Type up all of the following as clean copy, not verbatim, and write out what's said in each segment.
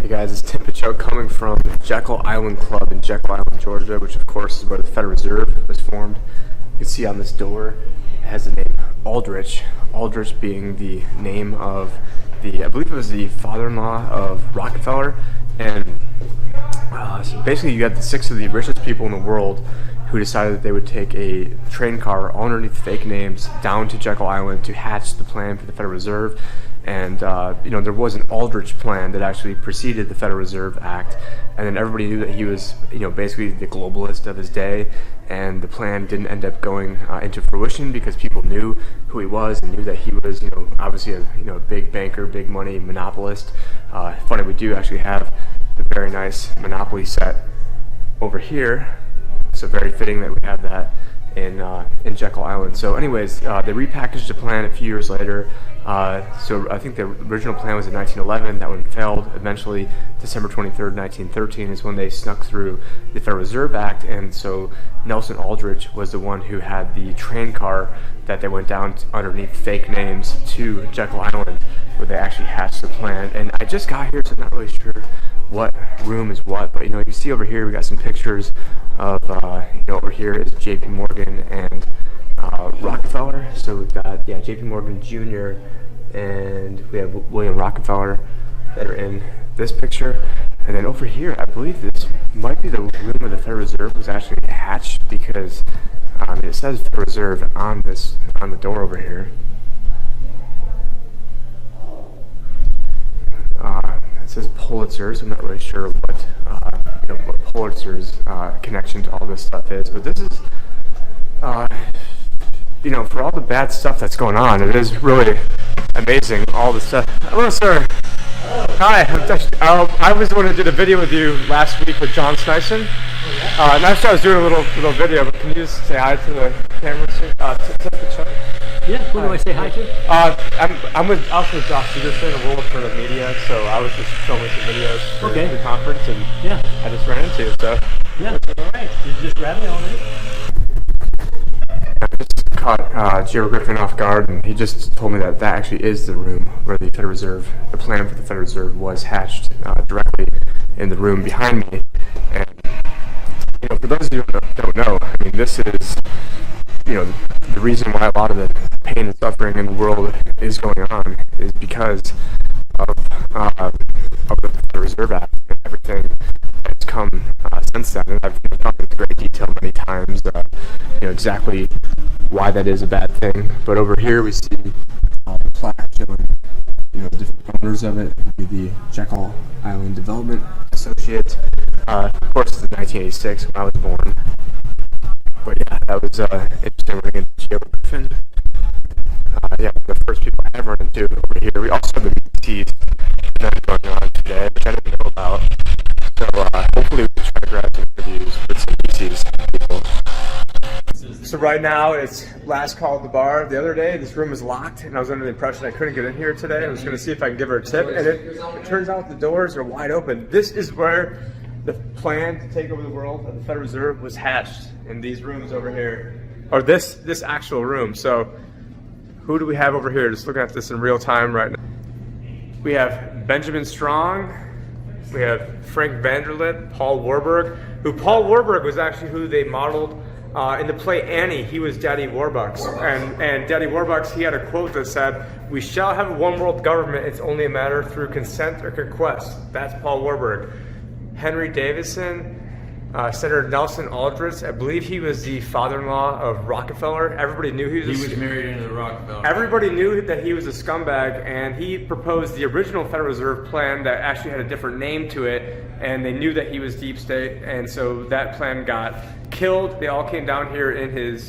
Hey guys, it's Tim Picciott coming from Jekkyl Island Club in Jekkyl Island, Georgia, which of course is where the Federal Reserve was formed. You can see on this door, it has the name Aldrich. Aldrich being the name of I believe it was the father-in-law of Rockefeller. And so basically you got the 6 of the richest people in the world who decided that they would take a train car all underneath fake names down to Jekkyl Island to hatch the plan for the Federal Reserve. And there was an Aldrich plan that actually preceded the Federal Reserve Act, and then everybody knew that he was, basically the globalist of his day. And the plan didn't end up going into fruition because people knew who he was and knew that he was, obviously a big banker, big money monopolist. Funny, we do actually have a very nice Monopoly set over here, so very fitting that we have that in Jekkyl Island. So anyways, they repackaged the plan a few years later. So I think the original plan was in 1911. That one failed. Eventually, December 23rd, 1913 is when they snuck through the Federal Reserve Act, and so Nelson Aldrich was the one who had the train car that they went down underneath fake names to Jekkyl Island, where they actually hatched the plan. And I just got here, so I'm not really sure what room is what, but you see over here we got some pictures of over here is J.P. Morgan and Rockefeller. So we've got J.P. Morgan Jr. and we have William Rockefeller that are in this picture. And then over here, I believe this might be the room where the Federal Reserve was actually hatched, because it says Federal Reserve on the door over here. It says Pulitzer, so I'm not really sure what Pulitzer's connection to all this stuff is. But this is, for all the bad stuff that's going on, it is really amazing, all the stuff. Hello, sir. Hi. I was the one who did a video with you last week with John Snyson. And I was doing a little video, but can you just say hi to the camera, sir? Yeah, who do I say hi to? I'm with Josh. You're just saying a role for the media, so I was just filming some videos for the conference, and I just ran into you. So all right. You just grabbed me already. I just caught G Edward Griffin off guard, and he just told me that actually is the room where the Federal Reserve, the plan for the Federal Reserve, was hatched directly in the room behind me. And for those of you who don't know, I mean, this is the reason why a lot of the pain and suffering in the world is going on is because of the Federal Reserve Act and everything that's come since then. And I've talked in great detail many times, exactly why that is a bad thing. But over here we see the plaque showing, the different owners of it. The Jekkyl Island Development Associates. Of course, it's in 1986 when I was born. But yeah, that was interesting running into G Edward Griffin. The first people I have run into over here. We also have the BTs event going on today, which I didn't know about. So hopefully we can try to grab some interviews with some BTs people. So right now it's last call at the bar. The other day this room was locked, and I was under the impression I couldn't get in here today. I was going to see if I can give her a tip, and it turns out the doors are wide open. This is where the plan to take over the world of the Federal Reserve was hatched, in these rooms over here, or this actual room. So who do we have over here? Just looking at this in real time right now. We have Benjamin Strong, we have Frank Vanderlip, Paul Warburg, Paul Warburg was actually who they modeled in the play Annie. He was Daddy Warbucks, and Daddy Warbucks, he had a quote that said, "We shall have a one world government, it's only a matter through consent or conquest." That's Paul Warburg. Henry Davison, Senator Nelson Aldrich, I believe he was the father-in-law of Rockefeller. Everybody knew he was married into Rockefeller. Everybody knew that he was a scumbag, and he proposed the original Federal Reserve plan that actually had a different name to it, and they knew that he was deep state, and so that plan got killed. They all came down here in his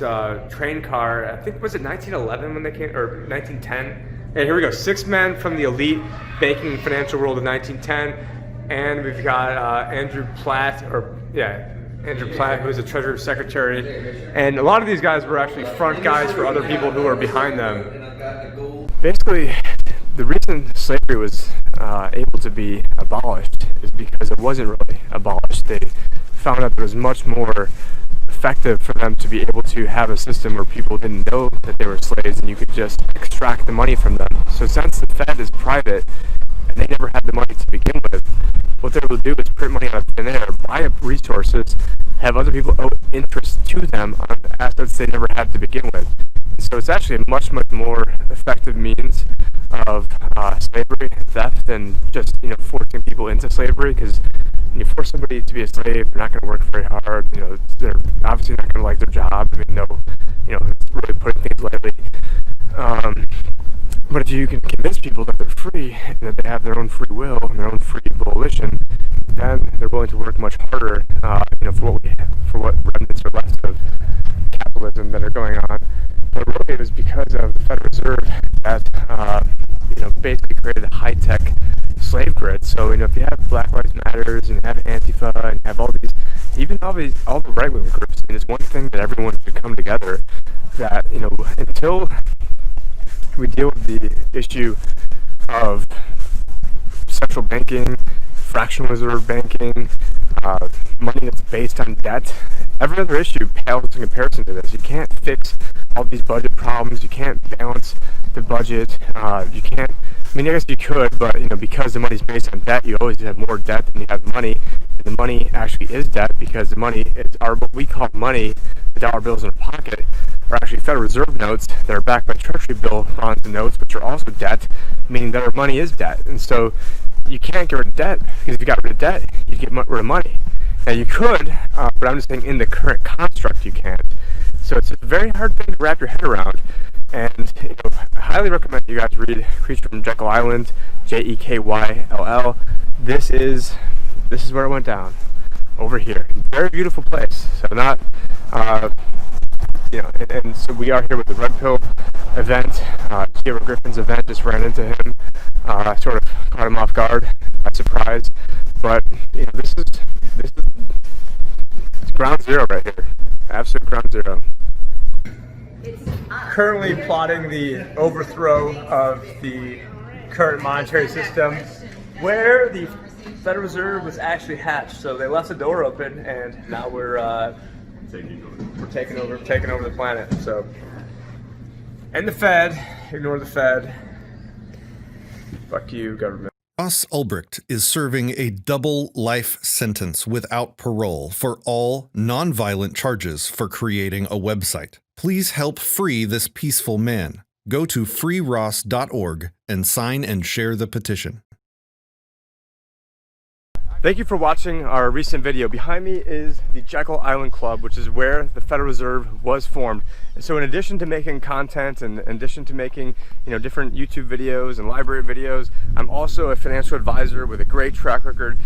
train car. I think, was it 1911 when they came, or 1910? And here we go, 6 men from the elite banking and financial world of 1910. And we've got Andrew Platt, who is a Treasury Secretary. And a lot of these guys were actually front guys for other people who were behind them. Basically, the reason slavery was able to be abolished is because it wasn't really abolished. They found out that it was much more effective for them to be able to have a system where people didn't know that they were slaves and you could just extract the money from them. So since the Fed is private, and they never had the money to begin with, buying up resources, have other people owe interest to them on assets they never had to begin with. And so it's actually a much, much more effective means of slavery and theft than just forcing people into slavery, because when you force somebody to be a slave, they're not going to work very hard. They're obviously not going to like their job. I mean, it's really putting things lightly. But if you can convince people that they're free and that they have their own free will and their own free volition, then they're willing to work much harder, for what remnants are left of capitalism that are going on. But really, it was because of the Federal Reserve that basically created a high-tech slave grid. So if you have Black Lives Matters and you have Antifa and you have all the right-wing groups, it's one thing that everyone should come together. That until we deal with the issue of central banking, fractional reserve banking, money that's based on debt, every other issue pales in comparison to this. You can't fix all these budget problems. You can't balance the budget. You can't. I guess you could, but because the money's based on debt, you always have more debt than you have money. And the money actually is debt, because the money is what we call money. The dollar bills in our pocket are actually Federal Reserve notes that are backed by Treasury bill bonds and notes, which are also debt, meaning that our money is debt. And so you can't get rid of debt, because if you got rid of debt, you'd get rid of money. Now you could, but I'm just saying in the current construct you can't. So it's a very hard thing to wrap your head around. And I highly recommend you guys read Creature from Jekkyl Island, Jekkyll. This is where it went down, over here. Very beautiful place. So not, and so we are here with the Red Pill event. G Edward Griffin's event, just ran into him. Sort of caught him off guard, by surprise. But this is ground zero right here. Absolute ground zero. Currently plotting the overthrow of the current monetary system, where the Federal Reserve was actually hatched. So they left the door open, and now we're taking over the planet. So, and the Fed, ignore the Fed. Fuck you, government. Ross Ulbricht is serving a double life sentence without parole for all nonviolent charges for creating a website. Please help free this peaceful man. Go to freeross.org and sign and share the petition. Thank you for watching our recent video. Behind me is the Jekkyl Island Club, which is where the Federal Reserve was formed. And so in addition to making content and in addition to making different YouTube videos and library videos, I'm also a financial advisor with a great track record.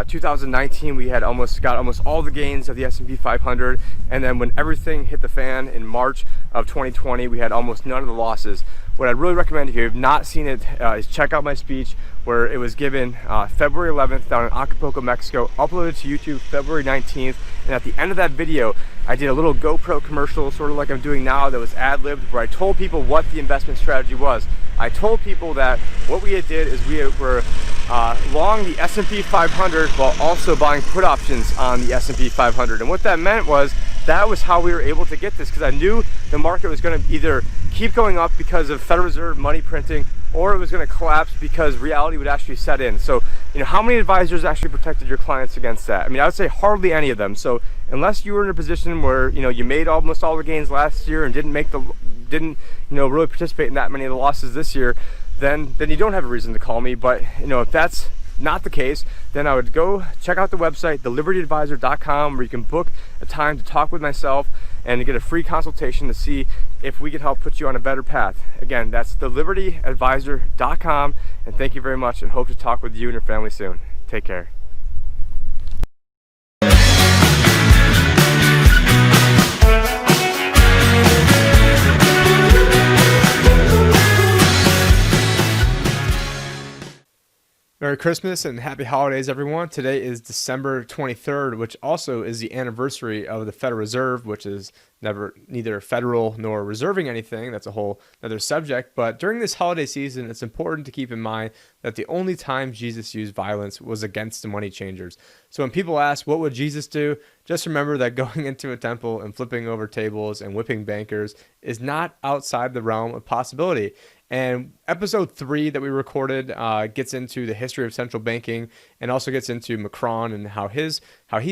2019 we got almost all the gains of the S&P 500, and then when everything hit the fan in March of 2020, we had almost none of the losses. What I'd really recommend, if you have not seen it, is check out my speech where it was given February 11th down in Acapulco, Mexico, uploaded to YouTube February 19th. And at the end of that video, I did a little GoPro commercial, sort of like I'm doing now, that was ad-libbed, where I told people what the investment strategy was. I told people that what we had did is we were long the S&P 500 while also buying put options on the S&P 500. And what that meant was that was how we were able to get this, because I knew the market was going to either keep going up because of Federal Reserve money printing, or it was going to collapse because reality would actually set in. So, how many advisors actually protected your clients against that? I would say hardly any of them. So unless you were in a position where, you made almost all the gains last year and didn't really participate in that many of the losses this year, then you don't have a reason to call me. But, if that's not the case, then I would go check out the website, LibertyAdvisor.com, where you can book a time to talk with myself and to get a free consultation to see if we can help put you on a better path. Again, that's LibertyAdvisor.com, and thank you very much, and hope to talk with you and your family soon. Take care. Merry Christmas and happy holidays, everyone. Today is December 23rd, which also is the anniversary of the Federal Reserve, which is neither federal nor reserving anything. That's a whole other subject. But during this holiday season, it's important to keep in mind that the only time Jesus used violence was against the money changers. So when people ask, what would Jesus do? Just remember that going into a temple and flipping over tables and whipping bankers is not outside the realm of possibility. And episode 3 that we recorded gets into the history of central banking and also gets into Macron and how he's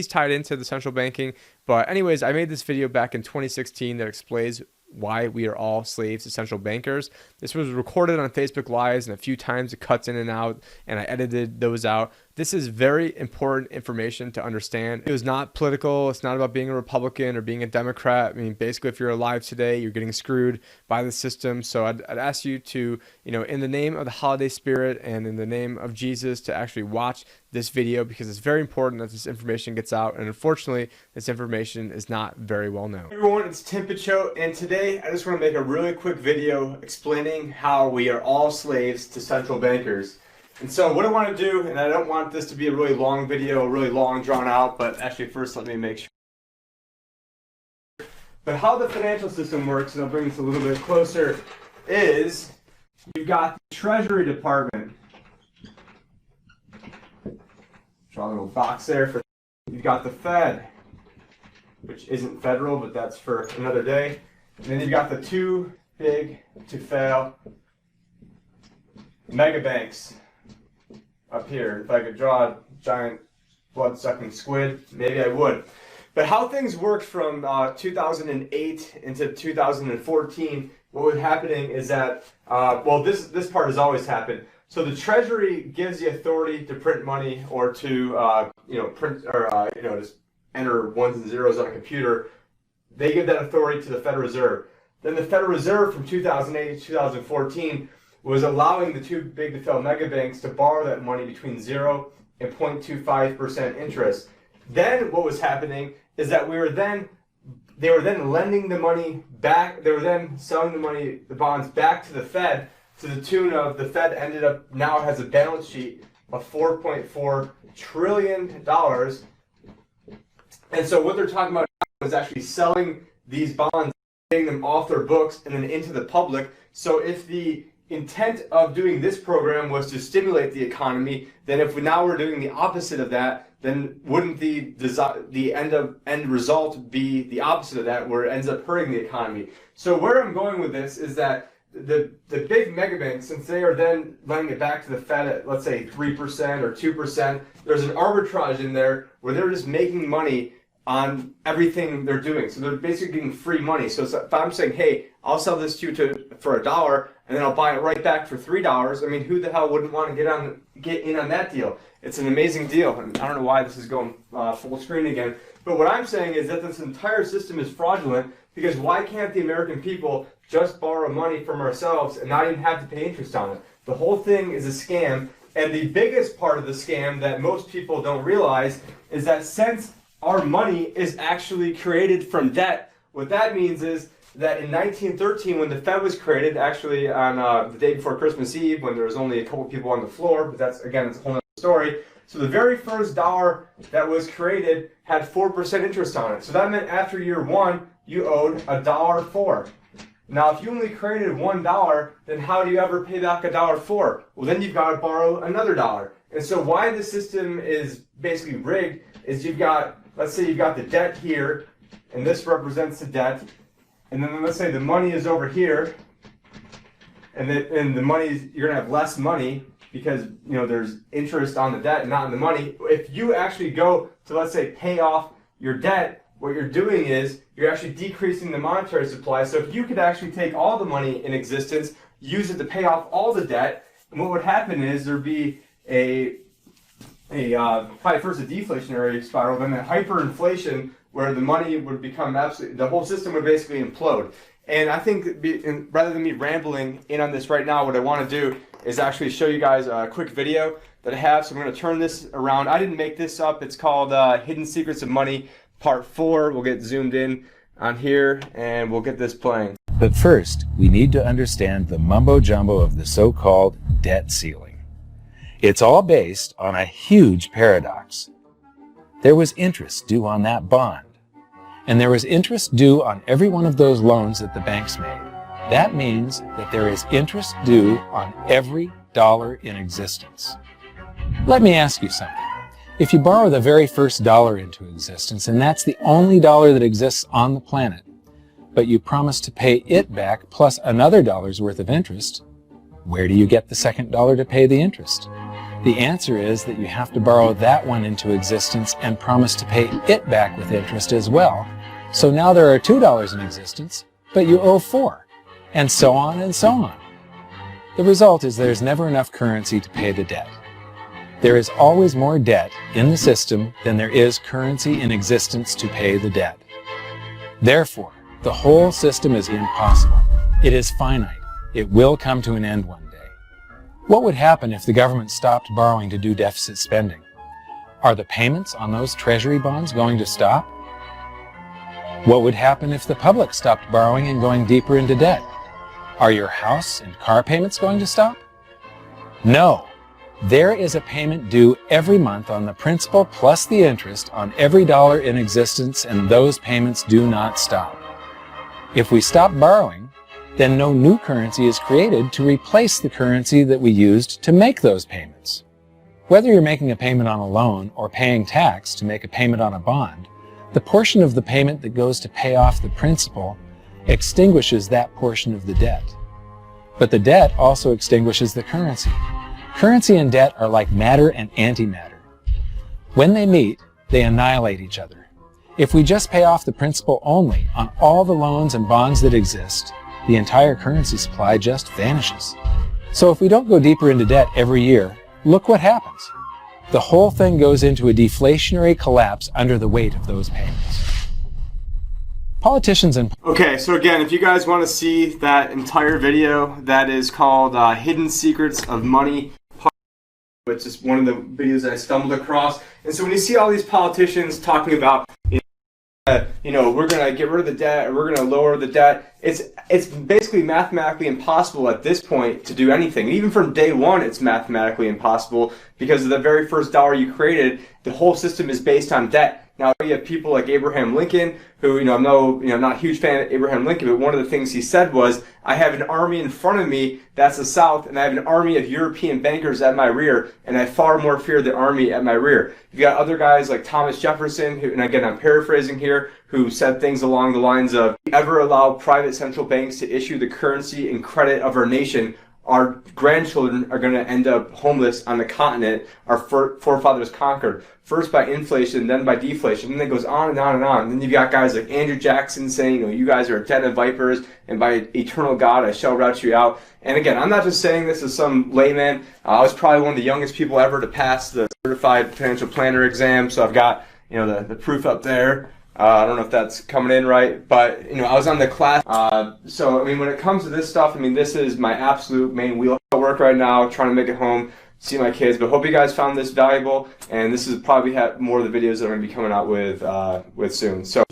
tied into the central banking. But anyways, I made this video back in 2016 that explains why we are all slaves to central bankers. This was recorded on Facebook Lives, and a few times it cuts in and out, and I edited those out. This is very important information to understand. It was not political. It's not about being a Republican or being a Democrat. I mean, basically, if you're alive today, you're getting screwed by the system. So I'd ask you to, in the name of the holiday spirit and in the name of Jesus, to actually watch this video, because it's very important that this information gets out. And unfortunately, this information is not very well known. Hey everyone, it's Tim Picciott, and today I just want to make a really quick video explaining how we are all slaves to central bankers. And so what I want to do, and I don't want this to be a really long video, really long, drawn out, but actually first let me make sure. But how the financial system works, and I'll bring this a little bit closer, is you've got the Treasury Department. Draw a little box there. You've got the Fed, which isn't federal, but that's for another day. And then you've got the too big to fail mega banks up here. If I could draw a giant blood-sucking squid, maybe I would. But how things worked from 2008 into 2014, what was happening is that, this part has always happened. So the Treasury gives the authority to print money or to, print or, just enter ones and zeros on a computer. They give that authority to the Federal Reserve. Then the Federal Reserve from 2008 to 2014 was allowing the too big to fail mega banks to borrow that money between 0 and 0.25% interest. Then what was happening is that they were then lending the money back. They were then selling the bonds back to the Fed, to the tune of, the Fed ended up now has a balance sheet of $4.4 trillion. And so what they're talking about now is actually selling these bonds, getting them off their books and then into the public. So if the intent of doing this program was to stimulate the economy, then if we're doing the opposite of that, then wouldn't the end result be the opposite of that, where it ends up hurting the economy? So where I'm going with this is that the big mega banks, since they are then lending it back to the Fed at, let's say, 3% or 2%, there's an arbitrage in there where they're just making money on everything they're doing. So they're basically getting free money. So if I'm saying, hey, I'll sell this to you for $1, and then I'll buy it right back for $3, I mean, who the hell wouldn't want to get in on that deal? It's an amazing deal. And I don't know why this is going full screen again. But what I'm saying is that this entire system is fraudulent, because why can't the American people just borrow money from ourselves and not even have to pay interest on it? The whole thing is a scam. And the biggest part of the scam that most people don't realize is that since our money is actually created from debt, what that means is that in 1913, when the Fed was created, actually on the day before Christmas Eve, when there was only a couple people on the floor, but that's a whole other story. So the very first dollar that was created had 4% interest on it. So that meant after year 1, you owed $1.04. Now, if you only created $1, then how do you ever pay back $1.04? Well, then you've got to borrow another dollar. And so why the system is basically rigged is let's say you've got the debt here, and this represents the debt. And then let's say the money is over here, and the money, you're gonna have less money because there's interest on the debt and not on the money. If you actually go to, let's say, pay off your debt, what you're doing is you're actually decreasing the monetary supply. So if you could actually take all the money in existence, use it to pay off all the debt, and what would happen is there'd be probably first a deflationary spiral, then a hyperinflation, where the money would become the whole system would basically implode. And I think rather than me rambling in on this right now, what I want to do is actually show you guys a quick video that I have. So I'm going to turn this around. I didn't make this up. It's called Hidden Secrets of Money, Part 4. We'll get zoomed in on here, and we'll get this playing. But first, we need to understand the mumbo-jumbo of the so-called debt ceiling. It's all based on a huge paradox. There was interest due on that bond, and there was interest due on every one of those loans that the banks made. That means that there is interest due on every dollar in existence. Let me ask you something. If you borrow the very first dollar into existence, and that's the only dollar that exists on the planet, but you promise to pay it back plus another dollar's worth of interest, Where do you get the second dollar to pay the interest? The answer is that you have to borrow that one into existence and promise to pay it back with interest as well. So now there are $2 in existence, but you owe $4, and so on and so on. The result is there's never enough currency to pay the debt. There is always more debt in the system than there is currency in existence to pay the debt. Therefore, the whole system is impossible. It is finite. It will come to an end one day. What would happen if the government stopped borrowing to do deficit spending? Are the payments on those treasury bonds going to stop? What would happen if the public stopped borrowing and going deeper into debt? Are your house and car payments going to stop? No. There is a payment due every month on the principal plus the interest on every dollar in existence, and those payments do not stop. If we stop borrowing, then no new currency is created to replace the currency that we used to make those payments. Whether you're making a payment on a loan or paying tax to make a payment on a bond, the portion of the payment that goes to pay off the principal extinguishes that portion of the debt. But the debt also extinguishes the currency. Currency and debt are like matter and antimatter. When they meet, they annihilate each other. If we just pay off the principal only on all the loans and bonds that exist, the entire currency supply just vanishes. So if we don't go deeper into debt every year, look what happens. The whole thing goes into a deflationary collapse under the weight of those payments. Politicians and... Okay, so again, if you guys want to see that entire video, that is called Hidden Secrets of Money, which is one of the videos that I stumbled across. And so when you see all these politicians talking about, we're going to get rid of the debt, or we're going to lower the debt, it's basically mathematically impossible at this point to do anything. Even from day one, it's mathematically impossible because of the very first dollar you created, the whole system is based on debt. Now you have people like Abraham Lincoln, who, I'm not a huge fan of Abraham Lincoln, but one of the things he said was, I have an army in front of me, that's the South, and I have an army of European bankers at my rear, and I far more fear the army at my rear. You've got other guys like Thomas Jefferson, who, and again, I'm paraphrasing here, who said things along the lines of, if we ever allow private central banks to issue the currency and credit of our nation, our grandchildren are going to end up homeless on the continent our forefathers conquered. First by inflation, then by deflation. And then it goes on and on and on. And then you've got guys like Andrew Jackson saying, you guys are a den of vipers, and by eternal God I shall rout you out. And again, I'm not just saying this as some layman. I was probably one of the youngest people ever to pass the Certified Financial Planner exam, so I've got the proof up there. I don't know if that's coming in right, but I was on the class. So when it comes to this stuff, this is my absolute main wheel work right now, trying to make it home, see my kids. But hope you guys found this valuable, and this is probably more of the videos that I'm going to be coming out with soon. So.